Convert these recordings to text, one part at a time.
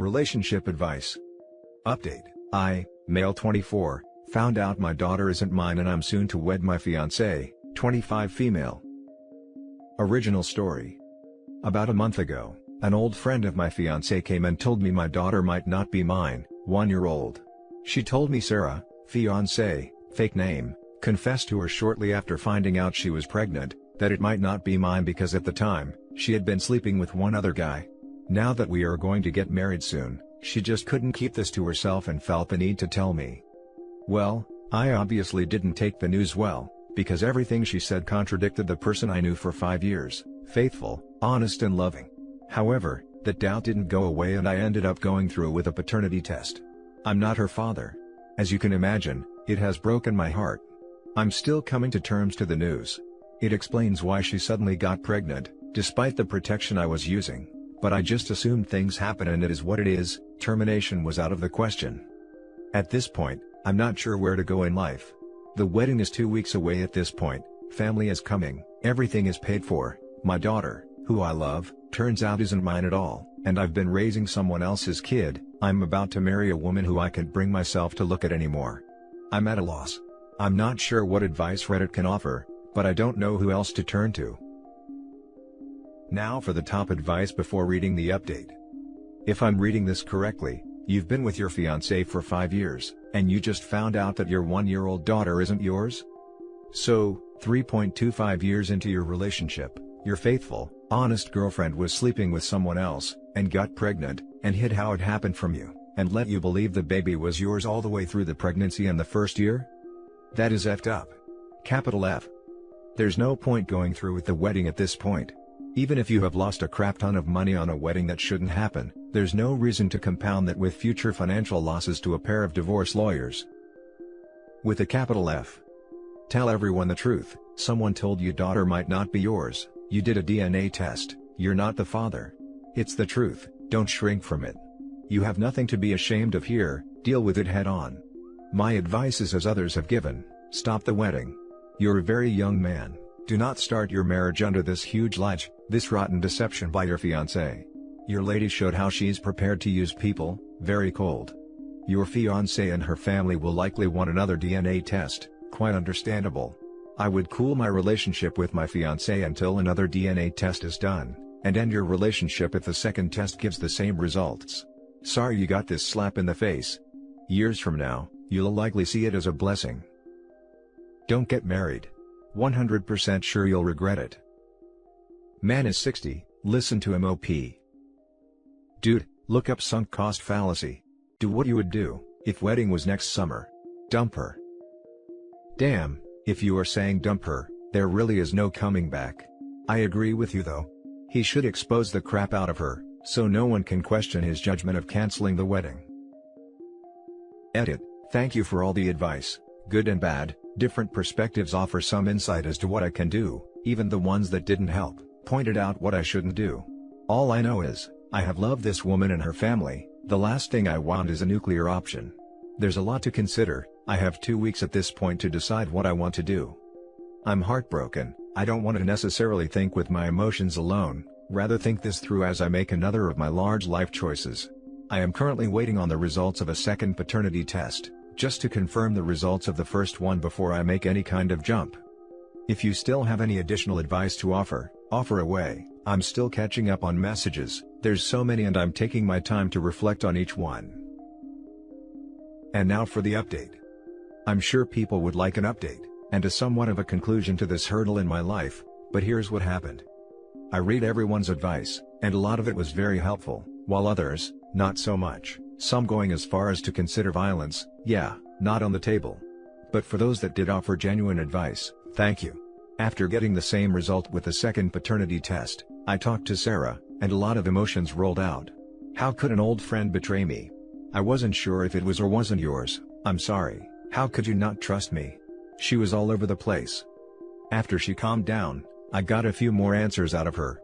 Relationship advice. Update. I, male 24, found out my daughter isn't mine and I'm soon to wed my fiancée, 25 female. Original story. About a month ago, an old friend of my fiancée came and told me my daughter might not be mine, 1-year-old. She told me Sarah, fiancée, fake name, confessed to her shortly after finding out she was pregnant, that it might not be mine because at the time, she had been sleeping with one other guy. Now that we are going to get married soon, she just couldn't keep this to herself and felt the need to tell me. Well, I obviously didn't take the news well, because everything she said contradicted the person I knew for 5 years, faithful, honest and loving. However, that doubt didn't go away and I ended up going through with a paternity test. I'm not her father. As you can imagine, it has broken my heart. I'm still coming to terms to the news. It explains why she suddenly got pregnant, despite the protection I was using, but I just assumed things happen and it is what it is. Termination was out of the question. At this point, I'm not sure where to go in life. The wedding is 2 weeks away at this point, family is coming, everything is paid for, my daughter, who I love, turns out isn't mine at all, and I've been raising someone else's kid. I'm about to marry a woman who I can't bring myself to look at anymore. I'm at a loss. I'm not sure what advice Reddit can offer, but I don't know who else to turn to. Now for the top advice before reading the update. If I'm reading this correctly, you've been with your fiancé for 5 years, and you just found out that your 1-year-old daughter isn't yours? So, 3.25 years into your relationship, your faithful, honest girlfriend was sleeping with someone else, and got pregnant, and hid how it happened from you, and let you believe the baby was yours all the way through the pregnancy and the first year? That is effed up. Capital F. There's no point going through with the wedding at this point. Even if you have lost a crap ton of money on a wedding that shouldn't happen, there's no reason to compound that with future financial losses to a pair of divorce lawyers. With a capital F. Tell everyone the truth. Someone told you daughter might not be yours, you did a DNA test, you're not the father. It's the truth, don't shrink from it. You have nothing to be ashamed of here, deal with it head on. My advice is as others have given, stop the wedding. You're a very young man, do not start your marriage under this huge lie, this rotten deception by your fiancé. Your lady showed how she's prepared to use people, very cold. Your fiancé and her family will likely want another DNA test, quite understandable. I would cool my relationship with my fiancé until another DNA test is done, and end your relationship if the second test gives the same results. Sorry you got this slap in the face. Years from now, you'll likely see it as a blessing. Don't get married. 100% sure you'll regret it. Man is 60, listen to MOP. Dude, look up sunk cost fallacy. Do what you would do, if wedding was next summer. Dump her. Damn, if you are saying dump her, there really is no coming back. I agree with you though. He should expose the crap out of her, so no one can question his judgment of canceling the wedding. Edit. Thank you for all the advice, good and bad. Different perspectives offer some insight as to what I can do, even the ones that didn't help, pointed out what I shouldn't do. All I know is, I have loved this woman and her family, the last thing I want is a nuclear option. There's a lot to consider, I have 2 weeks at this point to decide what I want to do. I'm heartbroken, I don't want to necessarily think with my emotions alone, rather think this through as I make another of my large life choices. I am currently waiting on the results of a second paternity test, just to confirm the results of the first one before I make any kind of jump. If you still have any additional advice to offer away. I'm still catching up on messages, there's so many and I'm taking my time to reflect on each one. And now for the update. I'm sure people would like an update, and a somewhat of a conclusion to this hurdle in my life, but here's what happened. I read everyone's advice, and a lot of it was very helpful, while others, not so much, some going as far as to consider violence, yeah, not on the table. But for those that did offer genuine advice, thank you. After getting the same result with the second paternity test, I talked to Sarah, and a lot of emotions rolled out. How could an old friend betray me? I wasn't sure if it was or wasn't yours, I'm sorry, how could you not trust me? She was all over the place. After she calmed down, I got a few more answers out of her.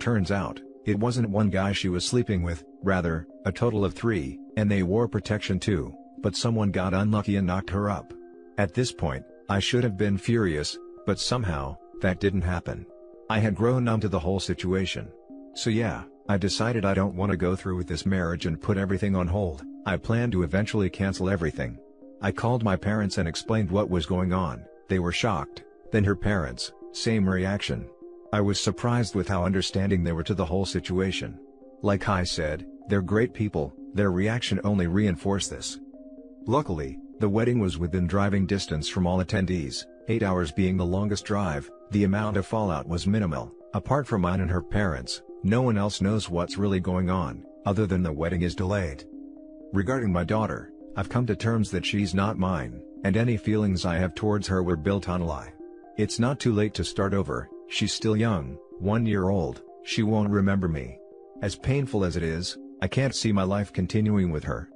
Turns out, it wasn't one guy she was sleeping with, rather, a total of 3, and they wore protection too, but someone got unlucky and knocked her up. At this point, I should have been furious, but somehow, that didn't happen. I had grown numb to the whole situation. So yeah, I decided I don't want to go through with this marriage and put everything on hold. I plan to eventually cancel everything. I called my parents and explained what was going on. They were shocked. Then her parents, same reaction. I was surprised with how understanding they were to the whole situation. Like I said, they're great people. Their reaction only reinforced this. Luckily, the wedding was within driving distance from all attendees, 8 hours being the longest drive. The amount of fallout was minimal. Apart from mine and her parents, no one else knows what's really going on, other than the wedding is delayed. Regarding my daughter, I've come to terms that she's not mine, and any feelings I have towards her were built on a lie. It's not too late to start over. She's still young, 1 year old, she won't remember me. As painful as it is, I can't see my life continuing with her.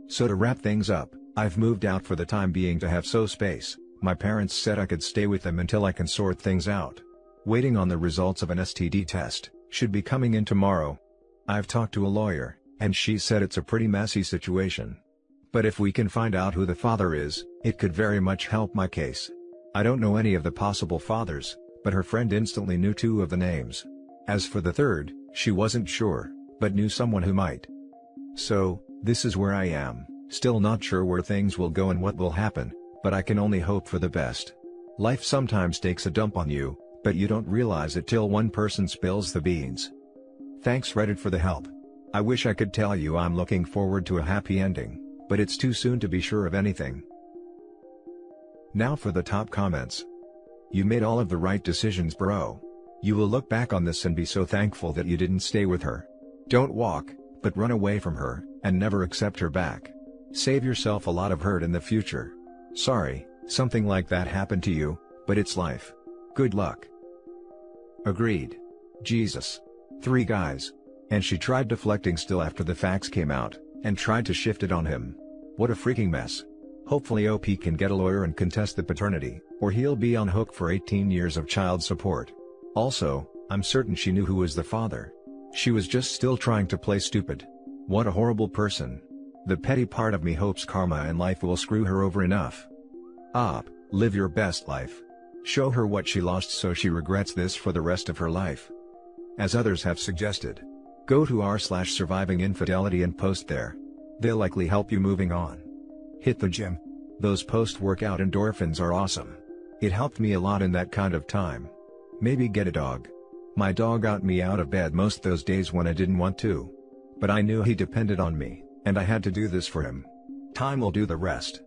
So to wrap things up, I've moved out for the time being to have space. My parents said I could stay with them until I can sort things out. Waiting on the results of an STD test, should be coming in tomorrow. I've talked to a lawyer, and she said it's a pretty messy situation. But if we can find out who the father is, it could very much help my case. I don't know any of the possible fathers, but her friend instantly knew 2 of the names. As for the third, she wasn't sure, but knew someone who might. So, this is where I am, still not sure where things will go and what will happen, but I can only hope for the best. Life sometimes takes a dump on you, but you don't realize it till one person spills the beans. Thanks Reddit for the help. I wish I could tell you I'm looking forward to a happy ending, but it's too soon to be sure of anything. Now for the top comments. You made all of the right decisions, bro. You will look back on this and be so thankful that you didn't stay with her. Don't walk, but run away from her, and never accept her back. Save yourself a lot of hurt in the future. Sorry, something like that happened to you, but it's life. Good luck. Agreed. Jesus. 3 guys. And she tried deflecting still after the facts came out, and tried to shift it on him. What a freaking mess. Hopefully OP can get a lawyer and contest the paternity, or he'll be on hook for 18 years of child support. Also, I'm certain she knew who was the father. She was just still trying to play stupid. What a horrible person. The petty part of me hopes karma and life will screw her over enough. Op, live your best life. Show her what she lost so she regrets this for the rest of her life. As others have suggested, go to r/survivinginfidelity and post there. They'll likely help you moving on. Hit the gym. Those post-workout endorphins are awesome. It helped me a lot in that kind of time. Maybe get a dog. My dog got me out of bed most those days when I didn't want to. But I knew he depended on me, and I had to do this for him. Time will do the rest.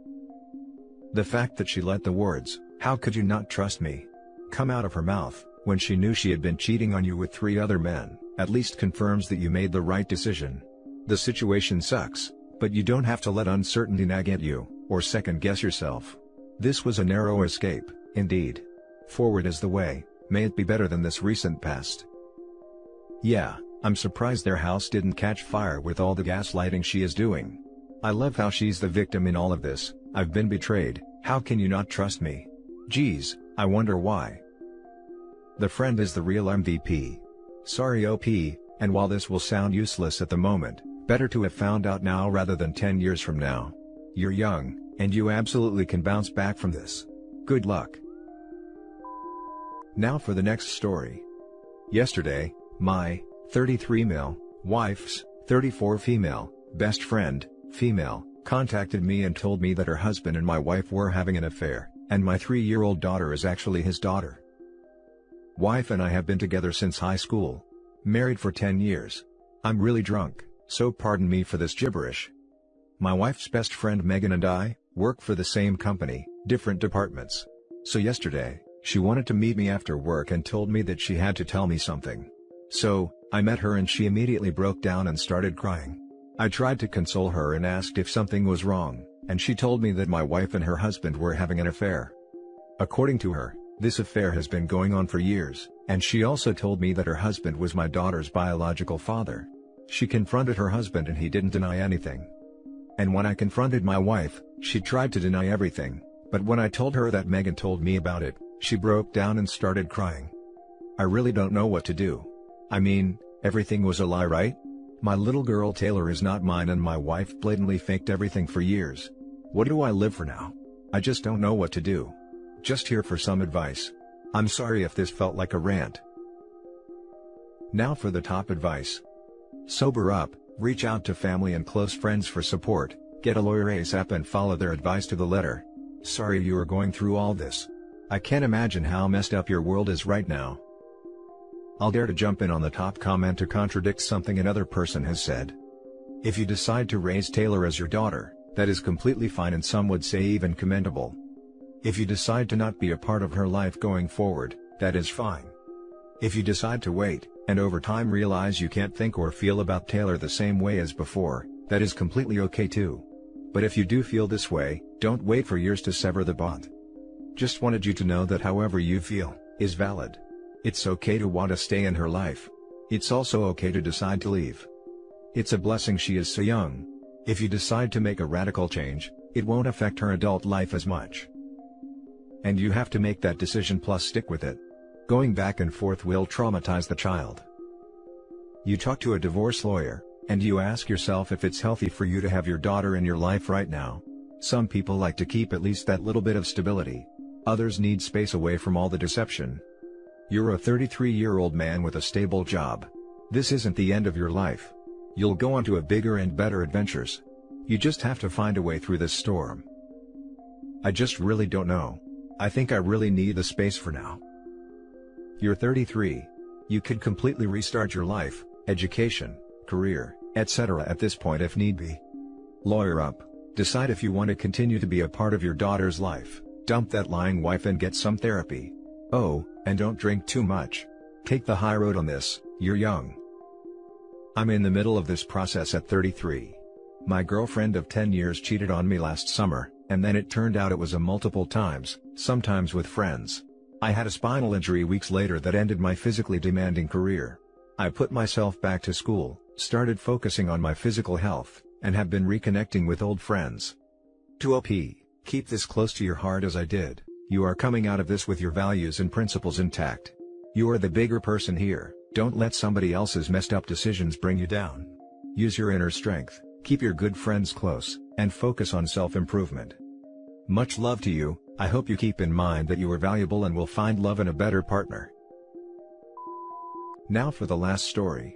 The fact that she let the words, "How could you not trust me?" come out of her mouth, when she knew she had been cheating on you with 3 other men, at least confirms that you made the right decision. The situation sucks, but you don't have to let uncertainty nag at you, or second-guess yourself. This was a narrow escape, indeed. Forward is the way, may it be better than this recent past. Yeah, I'm surprised their house didn't catch fire with all the gaslighting she is doing. I love how she's the victim in all of this. I've been betrayed, how can you not trust me? Geez, I wonder why. The friend is the real MVP. Sorry OP, and while this will sound useless at the moment, better to have found out now rather than 10 years from now. You're young, and you absolutely can bounce back from this. Good luck. Now for the next story. Yesterday, my 33 male wife's 34 female best friend, female, contacted me and told me that her husband and my wife were having an affair, and my 3-year-old daughter is actually his daughter. Wife and I have been together since high school. Married for 10 years. I'm really drunk, so pardon me for this gibberish. My wife's best friend Megan and I work for the same company, different departments. So yesterday, she wanted to meet me after work and told me that she had to tell me something. So, I met her and she immediately broke down and started crying. I tried to console her and asked if something was wrong, and she told me that my wife and her husband were having an affair. According to her, this affair has been going on for years, and she also told me that her husband was my daughter's biological father. She confronted her husband and he didn't deny anything. And when I confronted my wife, she tried to deny everything, but when I told her that Megan told me about it, she broke down and started crying. I really don't know what to do. I mean, everything was a lie, right? My little girl Taylor is not mine and my wife blatantly faked everything for years. What do I live for now? I just don't know what to do. Just here for some advice. I'm sorry if this felt like a rant. Now for the top advice. Sober up, reach out to family and close friends for support, get a lawyer ASAP and follow their advice to the letter. Sorry you are going through all this. I can't imagine how messed up your world is right now. I'll dare to jump in on the top comment to contradict something another person has said. If you decide to raise Taylor as your daughter, that is completely fine and some would say even commendable. If you decide to not be a part of her life going forward, that is fine. If you decide to wait, and over time realize you can't think or feel about Taylor the same way as before, that is completely okay too. But if you do feel this way, don't wait for years to sever the bond. Just wanted you to know that however you feel, is valid. It's okay to want to stay in her life. It's also okay to decide to leave. It's a blessing she is so young. If you decide to make a radical change, it won't affect her adult life as much. And you have to make that decision plus stick with it. Going back and forth will traumatize the child. You talk to a divorce lawyer, and you ask yourself if it's healthy for you to have your daughter in your life right now. Some people like to keep at least that little bit of stability. Others need space away from all the deception. You're a 33-year-old man with a stable job. This isn't the end of your life. You'll go on to a bigger and better adventures. You just have to find a way through this storm. I just really don't know. I think I really need the space for now. You're 33. You could completely restart your life, education, career, etc. at this point if need be. Lawyer up. Decide if you want to continue to be a part of your daughter's life. Dump that lying wife and get some therapy. Oh, and don't drink too much. Take the high road on this, you're young. I'm in the middle of this process at 33. My girlfriend of 10 years cheated on me last summer, and then it turned out it was a multiple times, sometimes with friends. I had a spinal injury weeks later that ended my physically demanding career. I put myself back to school, started focusing on my physical health, and have been reconnecting with old friends. To OP, keep this close to your heart as I did. You are coming out of this with your values and principles intact. You are the bigger person here. Don't let somebody else's messed up decisions bring you down. Use your inner strength, keep your good friends close, and focus on self-improvement. Much love to you. I hope you keep in mind that you are valuable and will find love in a better partner. Now for the last story.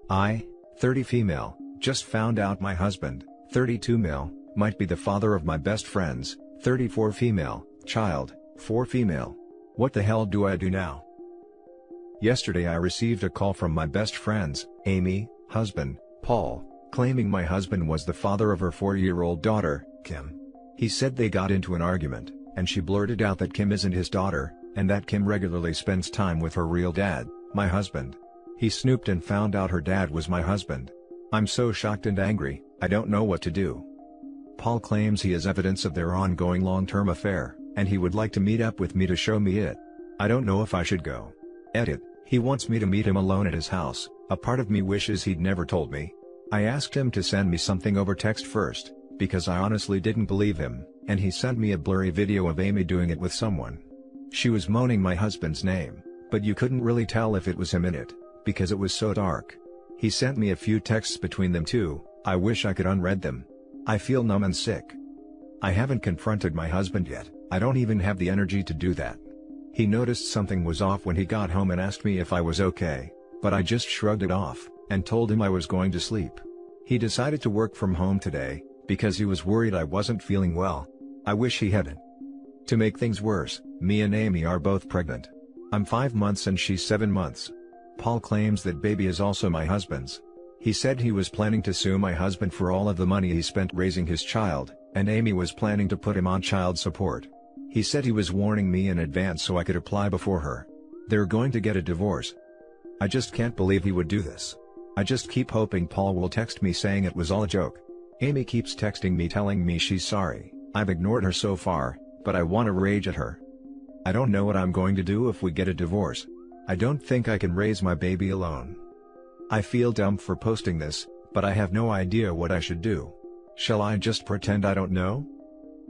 I, 30 female, just found out my husband, 32 male, might be the father of my best friend's, 34 female, child, 4 female. What the hell do I do now? Yesterday I received a call from my best friend's, Amy, husband, Paul, claiming my husband was the father of her 4-year-old daughter, Kim. He said they got into an argument, and she blurted out that Kim isn't his daughter, and that Kim regularly spends time with her real dad, my husband. He snooped and found out her dad was my husband. I'm so shocked and angry, I don't know what to do. Paul claims he has evidence of their ongoing long-term affair, and he would like to meet up with me to show me it. I don't know if I should go. Edit, he wants me to meet him alone at his house. A part of me wishes he'd never told me. I asked him to send me something over text first, because I honestly didn't believe him, and he sent me a blurry video of Amy doing it with someone. She was moaning my husband's name, but you couldn't really tell if it was him in it, because it was so dark. He sent me a few texts between them too. I wish I could unread them. I feel numb and sick. I haven't confronted my husband yet. I don't even have the energy to do that. He noticed something was off when he got home and asked me if I was okay, but I just shrugged it off, and told him I was going to sleep. He decided to work from home today, because he was worried I wasn't feeling well. I wish he hadn't. To make things worse, me and Amy are both pregnant. I'm 5 months and she's 7 months. Paul claims that baby is also my husband's. He said he was planning to sue my husband for all of the money he spent raising his child, and Amy was planning to put him on child support. He said he was warning me in advance so I could apply before her. They're going to get a divorce. I just can't believe he would do this. I just keep hoping Paul will text me saying it was all a joke. Amy keeps texting me telling me she's sorry. I've ignored her so far, but I want to rage at her. I don't know what I'm going to do if we get a divorce. I don't think I can raise my baby alone. I feel dumb for posting this, but I have no idea what I should do. Shall I just pretend I don't know?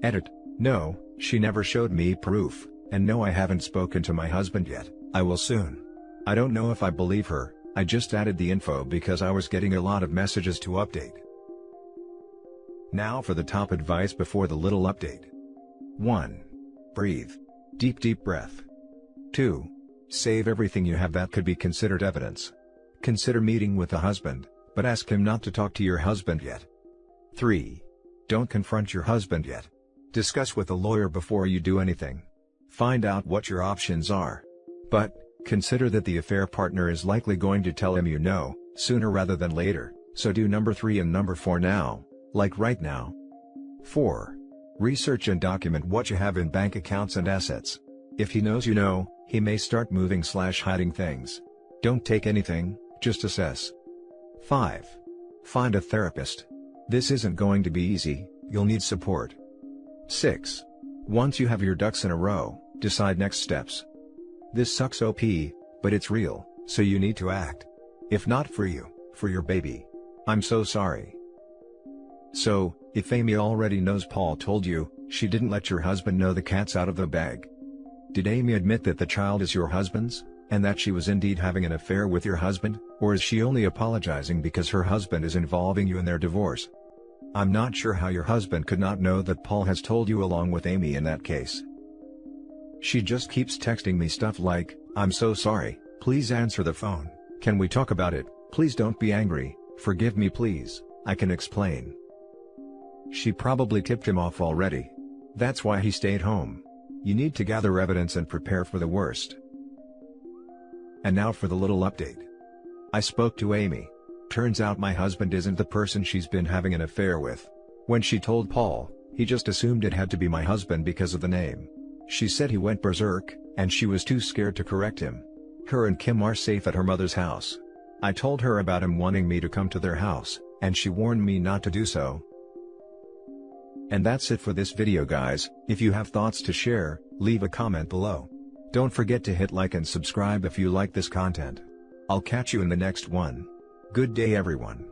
Edit, no, she never showed me proof, and no, I haven't spoken to my husband yet. I will soon. I don't know if I believe her. I just added the info because I was getting a lot of messages to update. Now for the top advice before the little update. 1. Breathe. Deep breath. 2. Save everything you have that could be considered evidence. Consider meeting with the husband, but ask him not to talk to your husband yet. 3. Don't confront your husband yet. Discuss with a lawyer before you do anything. Find out what your options are. But, consider that the affair partner is likely going to tell him you know, sooner rather than later, so do number 3 and number 4 now, like right now. 4. Research and document what you have in bank accounts and assets. If he knows you know, he may start moving/hiding things. Don't take anything, just assess. 5. Find a therapist. This isn't going to be easy, you'll need support. 6. Once you have your ducks in a row, decide next steps. This sucks OP, but it's real, so you need to act. If not for you, for your baby. I'm so sorry. So, if Amy already knows Paul told you, she didn't let your husband know the cat's out of the bag. Did Amy admit that the child is your husband's, and that she was indeed having an affair with your husband, or is she only apologizing because her husband is involving you in their divorce? I'm not sure how your husband could not know that Paul has told you along with Amy in that case. She just keeps texting me stuff like, "I'm so sorry, please answer the phone, can we talk about it, please don't be angry, forgive me please, I can explain." She probably tipped him off already. That's why he stayed home. You need to gather evidence and prepare for the worst. And now for the little update. I spoke to Amy. Turns out my husband isn't the person she's been having an affair with. When she told Paul, he just assumed it had to be my husband because of the name. She said he went berserk, and she was too scared to correct him. Her and Kim are safe at her mother's house. I told her about him wanting me to come to their house, and she warned me not to do so. And that's it for this video guys. If you have thoughts to share, leave a comment below. Don't forget to hit like and subscribe if you like this content. I'll catch you in the next one. Good day everyone.